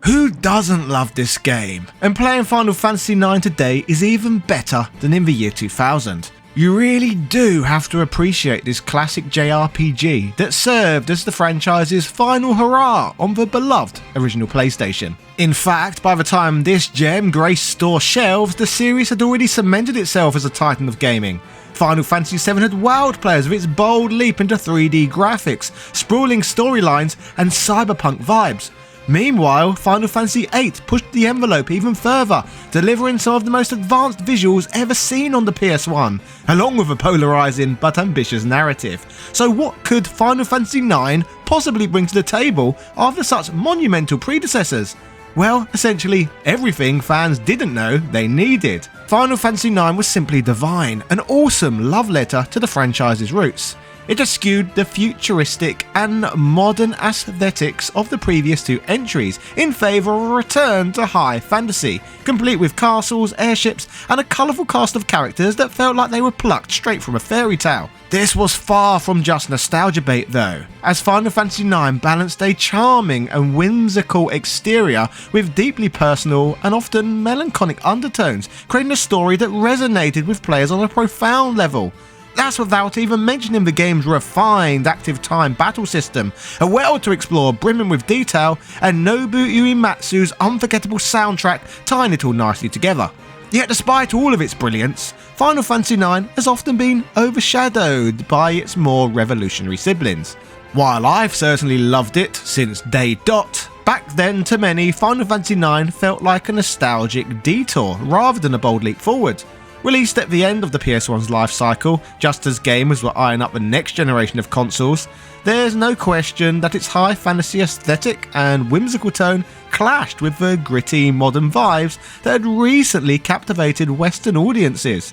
Who doesn't love this game? And playing Final Fantasy IX today is even better than in the year 2000. You really do have to appreciate this classic JRPG that served as the franchise's final hurrah on the beloved original PlayStation. In fact, by the time this gem graced store shelves, the series had already cemented itself as a titan of gaming. Final Fantasy VII had wowed players with its bold leap into 3D graphics, sprawling storylines, and cyberpunk vibes. Meanwhile, Final Fantasy VIII pushed the envelope even further, delivering some of the most advanced visuals ever seen on the PS1, along with a polarising but ambitious narrative. So what could Final Fantasy IX possibly bring to the table after such monumental predecessors? Well, essentially everything fans didn't know they needed. Final Fantasy IX was simply divine, an awesome love letter to the franchise's roots. It eschewed the futuristic and modern aesthetics of the previous two entries in favour of a return to high fantasy, complete with castles, airships, and a colourful cast of characters that felt like they were plucked straight from a fairy tale. This was far from just nostalgia bait though, as Final Fantasy IX balanced a charming and whimsical exterior with deeply personal and often melancholic undertones, creating a story that resonated with players on a profound level. That's without even mentioning the game's refined active time battle system, a world to explore brimming with detail, and Nobuo Uematsu's unforgettable soundtrack tying it all nicely together. Yet despite all of its brilliance, Final Fantasy IX has often been overshadowed by its more revolutionary siblings. While I've certainly loved it since day dot, back then to many, Final Fantasy IX felt like a nostalgic detour rather than a bold leap forward. Released at the end of the PS1's life cycle, just as gamers were eyeing up the next generation of consoles, there's no question that its high fantasy aesthetic and whimsical tone clashed with the gritty modern vibes that had recently captivated Western audiences.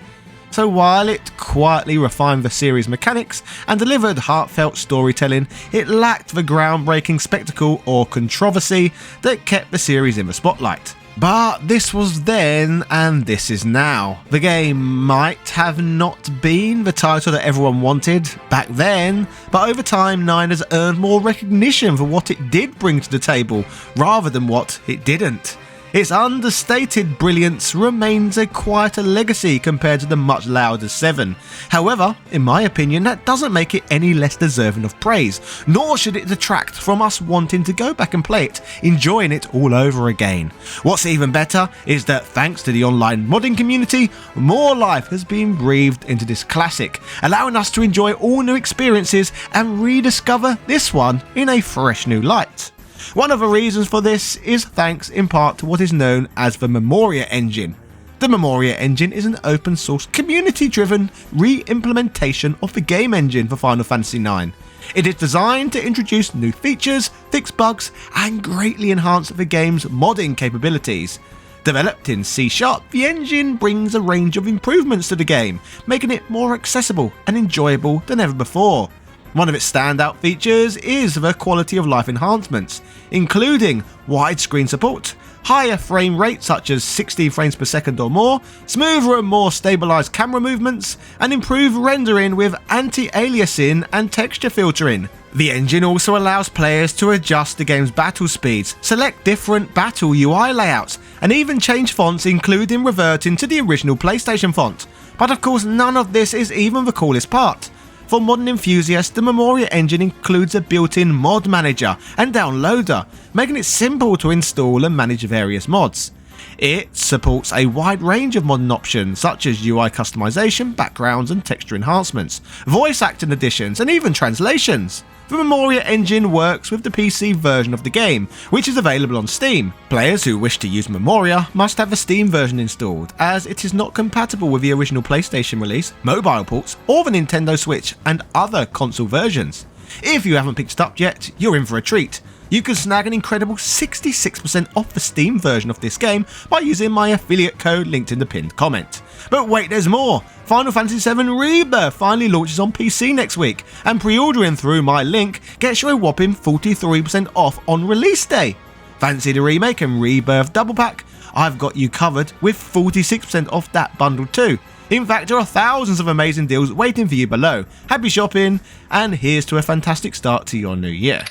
So while it quietly refined the series' mechanics and delivered heartfelt storytelling, it lacked the groundbreaking spectacle or controversy that kept the series in the spotlight. But this was then and this is now. The game might have not been the title that everyone wanted back then, but over time IX has earned more recognition for what it did bring to the table rather than what it didn't. Its understated brilliance remains a quieter legacy compared to the much louder 7. However, in my opinion, that doesn't make it any less deserving of praise, nor should it detract from us wanting to go back and play it, enjoying it all over again. What's even better is that thanks to the online modding community, more life has been breathed into this classic, allowing us to enjoy all new experiences and rediscover this one in a fresh new light. One of the reasons for this is thanks in part to what is known as the Memoria engine. The Memoria engine is an open source, community driven re-implementation of the game engine for Final Fantasy IX. It is designed to introduce new features, fix bugs, and greatly enhance the game's modding capabilities. Developed in C#, the engine brings a range of improvements to the game, making it more accessible and enjoyable than ever before. One of its standout features is the quality of life enhancements, including widescreen support, higher frame rates such as 60 frames per second or more, smoother and more stabilised camera movements, and improved rendering with anti-aliasing and texture filtering. The engine also allows players to adjust the game's battle speeds, select different battle UI layouts, and even change fonts, including reverting to the original PlayStation font. But of course, none of this is even the coolest part. For modern enthusiasts, the Memoria engine includes a built-in mod manager and downloader, making it simple to install and manage various mods. It supports a wide range of modern options such as UI customization, backgrounds and texture enhancements, voice acting additions and even translations. The Memoria engine works with the PC version of the game, which is available on Steam. Players who wish to use Memoria must have the Steam version installed, as it is not compatible with the original PlayStation release, mobile ports, or the Nintendo Switch and other console versions. If you haven't picked it up yet, you're in for a treat. You can snag an incredible 66% off the Steam version of this game by using my affiliate code linked in the pinned comment. But wait, there's more! Final Fantasy VII Rebirth finally launches on PC next week, and pre-ordering through my link gets you a whopping 43% off on release day. Fancy the remake and Rebirth double pack? I've got you covered with 46% off that bundle too. In fact, there are thousands of amazing deals waiting for you below. Happy shopping, and here's to a fantastic start to your new year.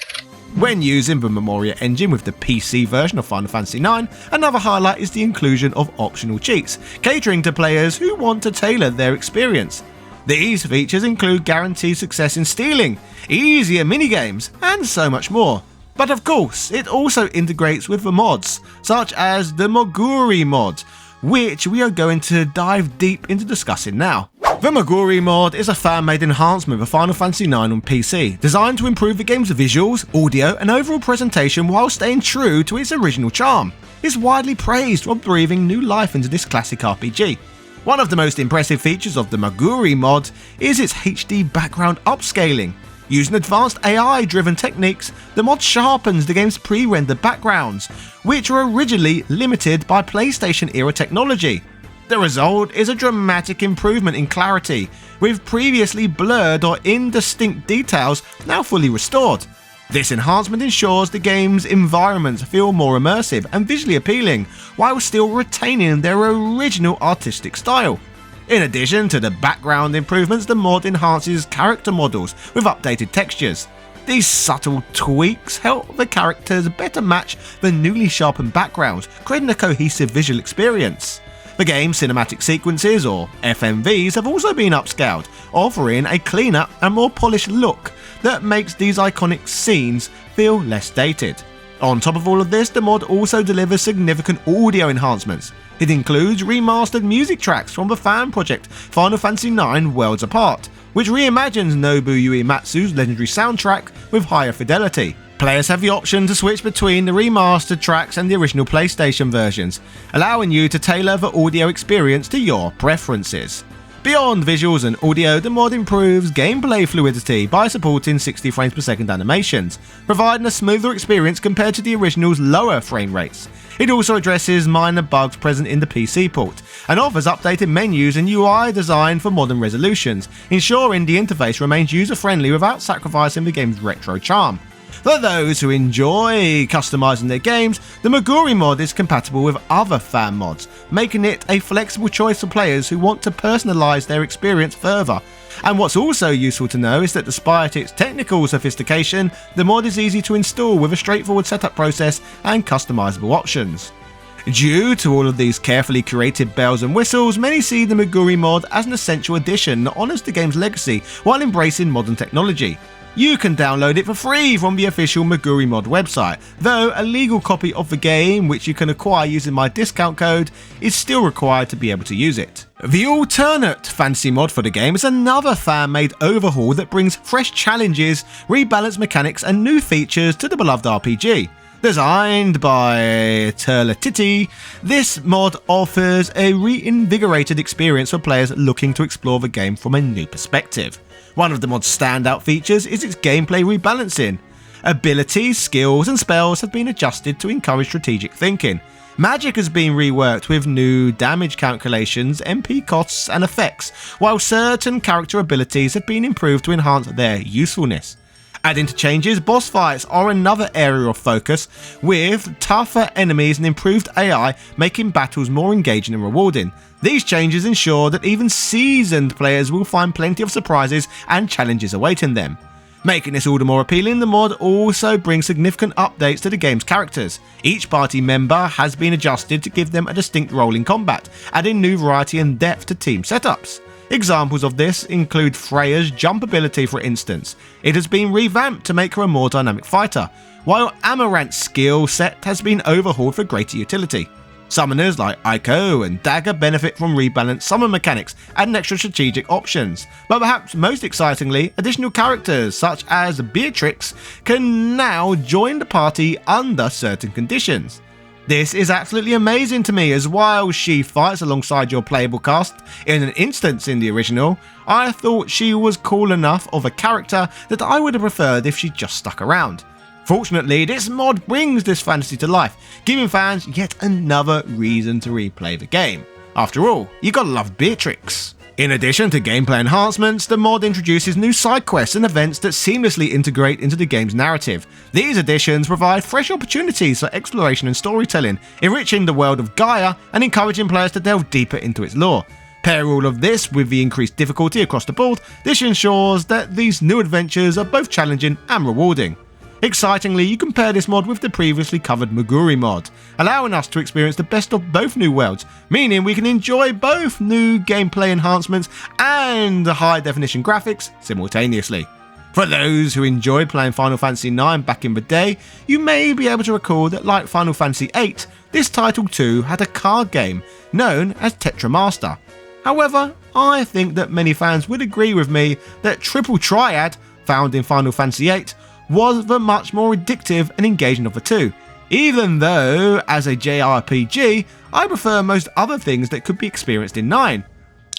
When using the Memoria engine with the PC version of Final Fantasy IX, another highlight is the inclusion of optional cheats, catering to players who want to tailor their experience. These features include guaranteed success in stealing, easier minigames, and so much more. But of course, it also integrates with the mods, such as the Moguri mod, which we are going to dive deep into discussing now. The Moguri mod is a fan-made enhancement for Final Fantasy IX on PC, designed to improve the game's visuals, audio, and overall presentation while staying true to its original charm. It's widely praised for breathing new life into this classic RPG. One of the most impressive features of the Moguri mod is its HD background upscaling. Using advanced AI-driven techniques, the mod sharpens the game's pre-rendered backgrounds, which were originally limited by PlayStation-era technology. The result is a dramatic improvement in clarity, with previously blurred or indistinct details now fully restored. This enhancement ensures the game's environments feel more immersive and visually appealing, while still retaining their original artistic style. In addition to the background improvements, the mod enhances character models with updated textures. These subtle tweaks help the characters better match the newly sharpened backgrounds, creating a cohesive visual experience. The game's cinematic sequences, or FMVs, have also been upscaled, offering a cleaner and more polished look that makes these iconic scenes feel less dated. On top of all of this, the mod also delivers significant audio enhancements. It includes remastered music tracks from the fan project Final Fantasy IX Worlds Apart, which reimagines Nobuo Uematsu's legendary soundtrack with higher fidelity. Players have the option to switch between the remastered tracks and the original PlayStation versions, allowing you to tailor the audio experience to your preferences. Beyond visuals and audio, the mod improves gameplay fluidity by supporting 60 frames per second animations, providing a smoother experience compared to the original's lower frame rates. It also addresses minor bugs present in the PC port, and offers updated menus and UI designed for modern resolutions, ensuring the interface remains user-friendly without sacrificing the game's retro charm. For those who enjoy customizing their games, the Moguri mod is compatible with other fan mods, making it a flexible choice for players who want to personalize their experience further. And what's also useful to know is that despite its technical sophistication, the mod is easy to install with a straightforward setup process and customizable options. Due to all of these carefully curated bells and whistles, many see the Moguri mod as an essential addition that honors the game's legacy while embracing modern technology. You can download it for free from the official Moguri mod website, though a legal copy of the game, which you can acquire using my discount code, is still required to be able to use it. The alternate fantasy mod for the game is another fan-made overhaul that brings fresh challenges, rebalanced mechanics and new features to the beloved RPG. Designed by Tetra, this mod offers a reinvigorated experience for players looking to explore the game from a new perspective. One of the mod's standout features is its gameplay rebalancing. Abilities, skills and spells have been adjusted to encourage strategic thinking. Magic has been reworked with new damage calculations, MP costs and effects, while certain character abilities have been improved to enhance their usefulness. Adding to changes, boss fights are another area of focus, with tougher enemies and improved AI making battles more engaging and rewarding. These changes ensure that even seasoned players will find plenty of surprises and challenges awaiting them. Making this all the more appealing, the mod also brings significant updates to the game's characters. Each party member has been adjusted to give them a distinct role in combat, adding new variety and depth to team setups. Examples of this include Freya's jump ability, for instance. It has been revamped to make her a more dynamic fighter, while Amarant's skill set has been overhauled for greater utility. Summoners like Aiko and Dagger benefit from rebalanced summon mechanics and extra strategic options, but perhaps most excitingly, additional characters such as Beatrix can now join the party under certain conditions. This is absolutely amazing to me, as while she fights alongside your playable cast in an instance in the original, I thought she was cool enough of a character that I would have preferred if she just stuck around. Fortunately, this mod brings this fantasy to life, giving fans yet another reason to replay the game. After all, you gotta love Beatrix. In addition to gameplay enhancements, the mod introduces new side quests and events that seamlessly integrate into the game's narrative. These additions provide fresh opportunities for exploration and storytelling, enriching the world of Gaia and encouraging players to delve deeper into its lore. Pair all of this with the increased difficulty across the board, this ensures that these new adventures are both challenging and rewarding. Excitingly, you can pair this mod with the previously covered Moguri mod, allowing us to experience the best of both new worlds, meaning we can enjoy both new gameplay enhancements and high definition graphics simultaneously. For those who enjoyed playing Final Fantasy IX back in the day, you may be able to recall that like Final Fantasy VIII, this title too had a card game known as Tetra Master. However, I think that many fans would agree with me that Triple Triad, found in Final Fantasy VIII, was the much more addictive and engaging of the two, even though, as a JRPG, I prefer most other things that could be experienced in 9.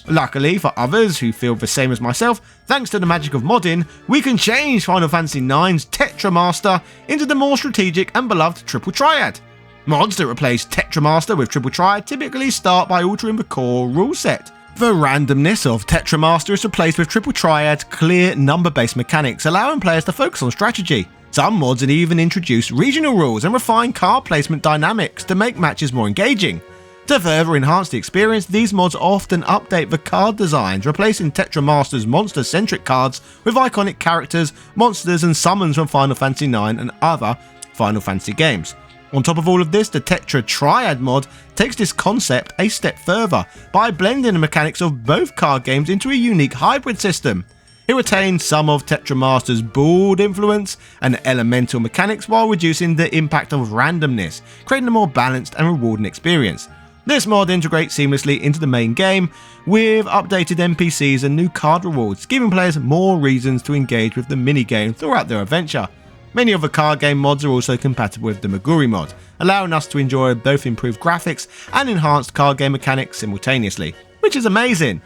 Luckily for others who feel the same as myself, thanks to the magic of modding, we can change Final Fantasy IX's Tetra Master into the more strategic and beloved Triple Triad. Mods that replace Tetra Master with Triple Triad typically start by altering the core rule set. The randomness of Tetra Master is replaced with Triple Triad's clear number-based mechanics, allowing players to focus on strategy. Some mods have even introduced regional rules and refined card placement dynamics to make matches more engaging. To further enhance the experience, these mods often update the card designs, replacing Tetra Master's monster-centric cards with iconic characters, monsters and summons from Final Fantasy IX and other Final Fantasy games. On top of all of this, the Tetra Triad mod takes this concept a step further by blending the mechanics of both card games into a unique hybrid system. It retains some of Tetra Master's board influence and elemental mechanics while reducing the impact of randomness, creating a more balanced and rewarding experience. This mod integrates seamlessly into the main game with updated NPCs and new card rewards, giving players more reasons to engage with the minigame throughout their adventure. Many of the card game mods are also compatible with the Moguri mod, allowing us to enjoy both improved graphics and enhanced card game mechanics simultaneously, which is amazing.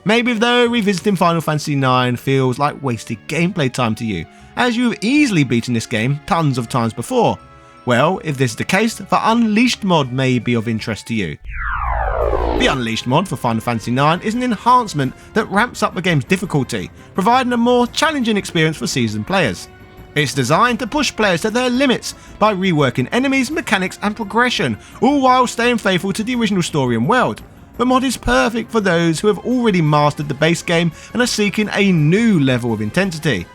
Maybe though revisiting Final Fantasy IX feels like wasted gameplay time to you, as you've easily beaten this game tons of times before. Well, if this is the case, the Unleashed mod may be of interest to you. The Unleashed mod for Final Fantasy IX is an enhancement that ramps up the game's difficulty, providing a more challenging experience for seasoned players. It's designed to push players to their limits by reworking enemies, mechanics and progression, all while staying faithful to the original story and world. The mod is perfect for those who have already mastered the base game and are seeking a new level of intensity.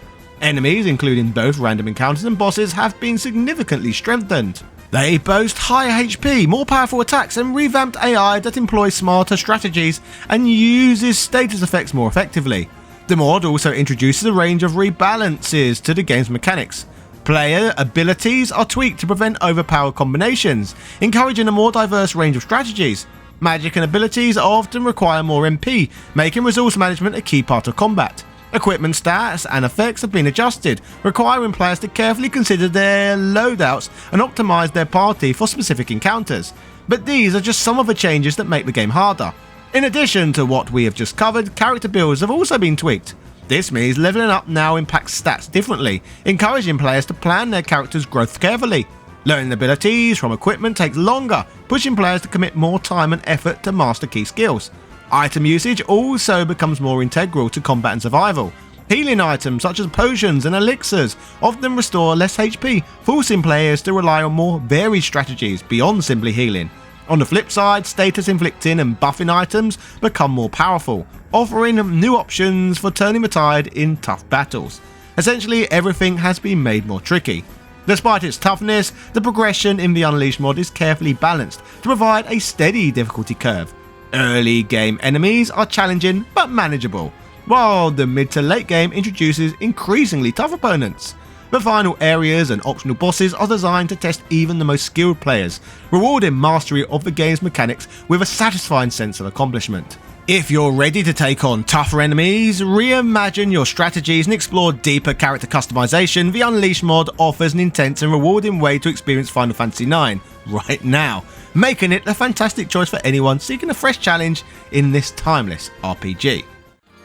Enemies, including both random encounters and bosses, have been significantly strengthened. They boast higher HP, more powerful attacks and revamped AI that employs smarter strategies and uses status effects more effectively. The mod also introduces a range of rebalances to the game's mechanics. Player abilities are tweaked to prevent overpowered combinations, encouraging a more diverse range of strategies. Magic and abilities often require more MP, making resource management a key part of combat. Equipment stats and effects have been adjusted, requiring players to carefully consider their loadouts and optimize their party for specific encounters. But these are just some of the changes that make the game harder. In addition to what we have just covered, character builds have also been tweaked. This means leveling up now impacts stats differently, encouraging players to plan their character's growth carefully. Learning abilities from equipment takes longer, pushing players to commit more time and effort to master key skills. Item usage also becomes more integral to combat and survival. Healing items such as potions and elixirs often restore less HP, forcing players to rely on more varied strategies beyond simply healing. On the flip side, status inflicting and buffing items become more powerful, offering new options for turning the tide in tough battles. Essentially, everything has been made more tricky. Despite its toughness, the progression in the Unleashed mod is carefully balanced to provide a steady difficulty curve. Early game enemies are challenging but manageable, while the mid to late game introduces increasingly tough opponents. The final areas and optional bosses are designed to test even the most skilled players, rewarding mastery of the game's mechanics with a satisfying sense of accomplishment. If you're ready to take on tougher enemies, reimagine your strategies and explore deeper character customization, the Unleashed mod offers an intense and rewarding way to experience Final Fantasy IX right now, making it a fantastic choice for anyone seeking a fresh challenge in this timeless RPG.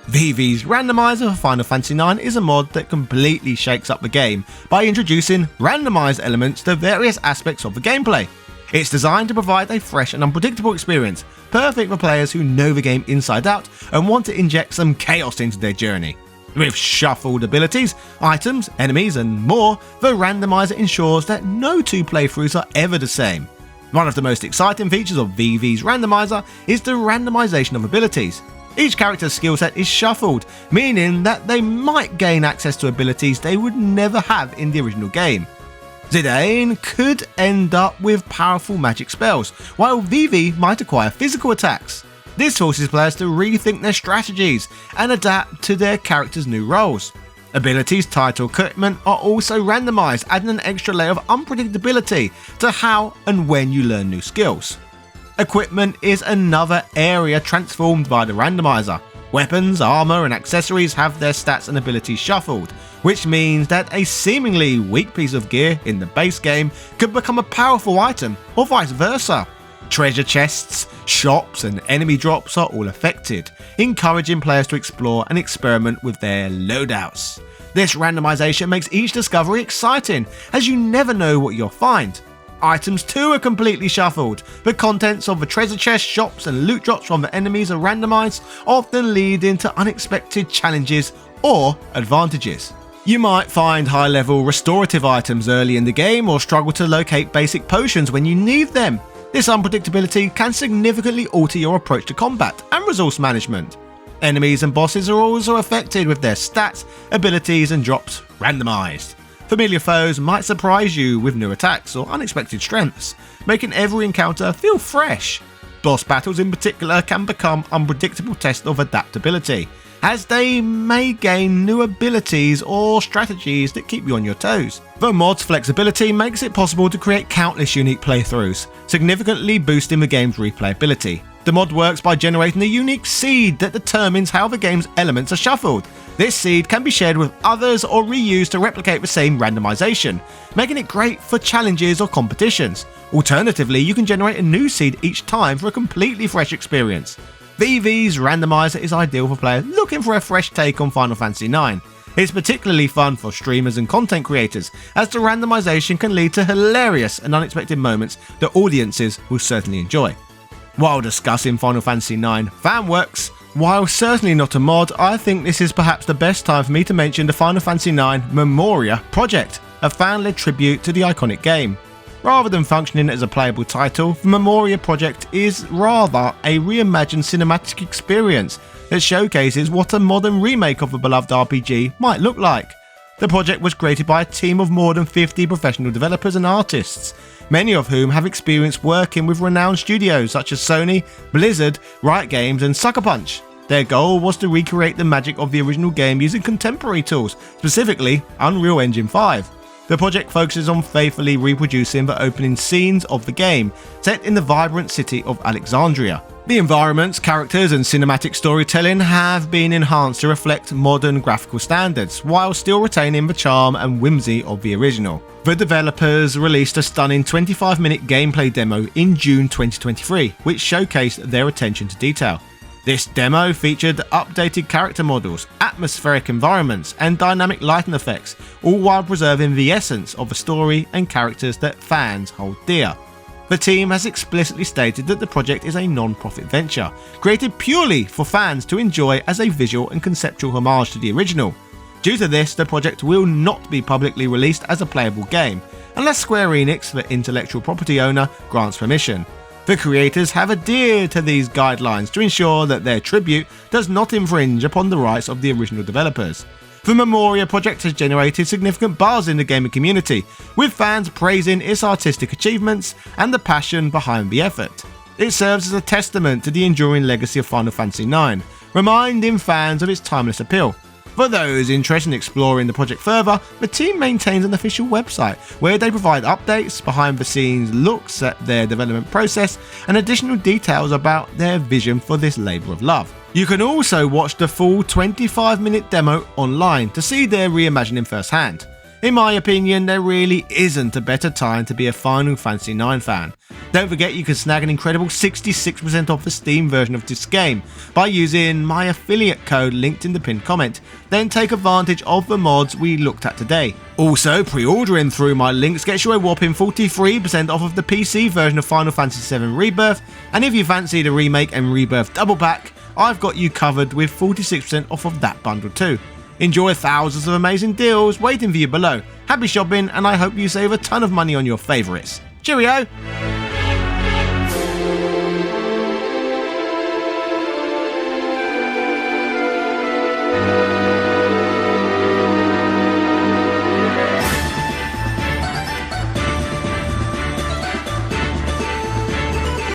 Vivi's randomizer for Final Fantasy IX is a mod that completely shakes up the game by introducing randomized elements to various aspects of the gameplay. It's designed to provide a fresh and unpredictable experience, perfect for players who know the game inside out and want to inject some chaos into their journey. With shuffled abilities, items, enemies and more, the randomizer ensures that no two playthroughs are ever the same. One of the most exciting features of Vivi's randomizer is the randomization of abilities. Each character's skill set is shuffled, meaning that they might gain access to abilities they would never have in the original game. Zidane could end up with powerful magic spells, while Vivi might acquire physical attacks. This forces players to rethink their strategies and adapt to their characters' new roles. Abilities tied to equipment are also randomized, adding an extra layer of unpredictability to how and when you learn new skills. Equipment is another area transformed by the randomizer. Weapons, armor, and accessories have their stats and abilities shuffled, which means that a seemingly weak piece of gear in the base game could become a powerful item, or vice versa. Treasure chests, shops, and enemy drops are all affected, encouraging players to explore and experiment with their loadouts. This randomization makes each discovery exciting, as you never know what you'll find. Items too are completely shuffled. The contents of the treasure chest, shops, and loot drops from the enemies are randomized, often leading to unexpected challenges or advantages. You might find high-level restorative items early in the game or struggle to locate basic potions when you need them. This unpredictability can significantly alter your approach to combat and resource management. Enemies and bosses are also affected with their stats, abilities, and drops randomized. Familiar foes might surprise you with new attacks or unexpected strengths, making every encounter feel fresh. Boss battles in particular can become unpredictable tests of adaptability, as they may gain new abilities or strategies that keep you on your toes. The mod's flexibility makes it possible to create countless unique playthroughs, significantly boosting the game's replayability. The mod works by generating a unique seed that determines how the game's elements are shuffled. This seed can be shared with others or reused to replicate the same randomization, making it great for challenges or competitions. Alternatively, you can generate a new seed each time for a completely fresh experience. Vivi's randomizer is ideal for players looking for a fresh take on Final Fantasy IX. It's particularly fun for streamers and content creators, as the randomization can lead to hilarious and unexpected moments that audiences will certainly enjoy. While discussing Final Fantasy IX fanworks, while certainly not a mod, I think this is perhaps the best time for me to mention the Final Fantasy IX Memoria project, a fan-led tribute to the iconic game. Rather than functioning as a playable title, the Memoria project is rather a reimagined cinematic experience that showcases what a modern remake of a beloved RPG might look like. The project was created by a team of more than 50 professional developers and artists, many of whom have experience working with renowned studios such as Sony, Blizzard, Riot Games, and Sucker Punch. Their goal was to recreate the magic of the original game using contemporary tools, specifically Unreal Engine 5. The project focuses on faithfully reproducing the opening scenes of the game, set in the vibrant city of Alexandria. The environments, characters, and cinematic storytelling have been enhanced to reflect modern graphical standards, while still retaining the charm and whimsy of the original. The developers released a stunning 25-minute gameplay demo in June 2023, which showcased their attention to detail. This demo featured updated character models, atmospheric environments, and dynamic lighting effects, all while preserving the essence of the story and characters that fans hold dear. The team has explicitly stated that the project is a non-profit venture, created purely for fans to enjoy as a visual and conceptual homage to the original. Due to this, the project will not be publicly released as a playable game, unless Square Enix, the intellectual property owner, grants permission. The creators have adhered to these guidelines to ensure that their tribute does not infringe upon the rights of the original developers. The Memoria project has generated significant buzz in the gaming community, with fans praising its artistic achievements and the passion behind the effort. It serves as a testament to the enduring legacy of Final Fantasy IX, reminding fans of its timeless appeal. For those interested in exploring the project further, the team maintains an official website where they provide updates, behind-the-scenes looks at their development process, and additional details about their vision for this labour of love. You can also watch the full 25-minute demo online to see their reimagining firsthand. In my opinion, there really isn't a better time to be a Final Fantasy IX fan. Don't forget you can snag an incredible 66% off the Steam version of this game by using my affiliate code linked in the pinned comment, then take advantage of the mods we looked at today. Also, pre-ordering through my links gets you a whopping 43% off of the PC version of Final Fantasy VII Rebirth, and if you fancy the remake and Rebirth double pack, I've got you covered with 46% off of that bundle too. Enjoy thousands of amazing deals waiting for you below. Happy shopping, and I hope you save a ton of money on your favourites. Cheerio!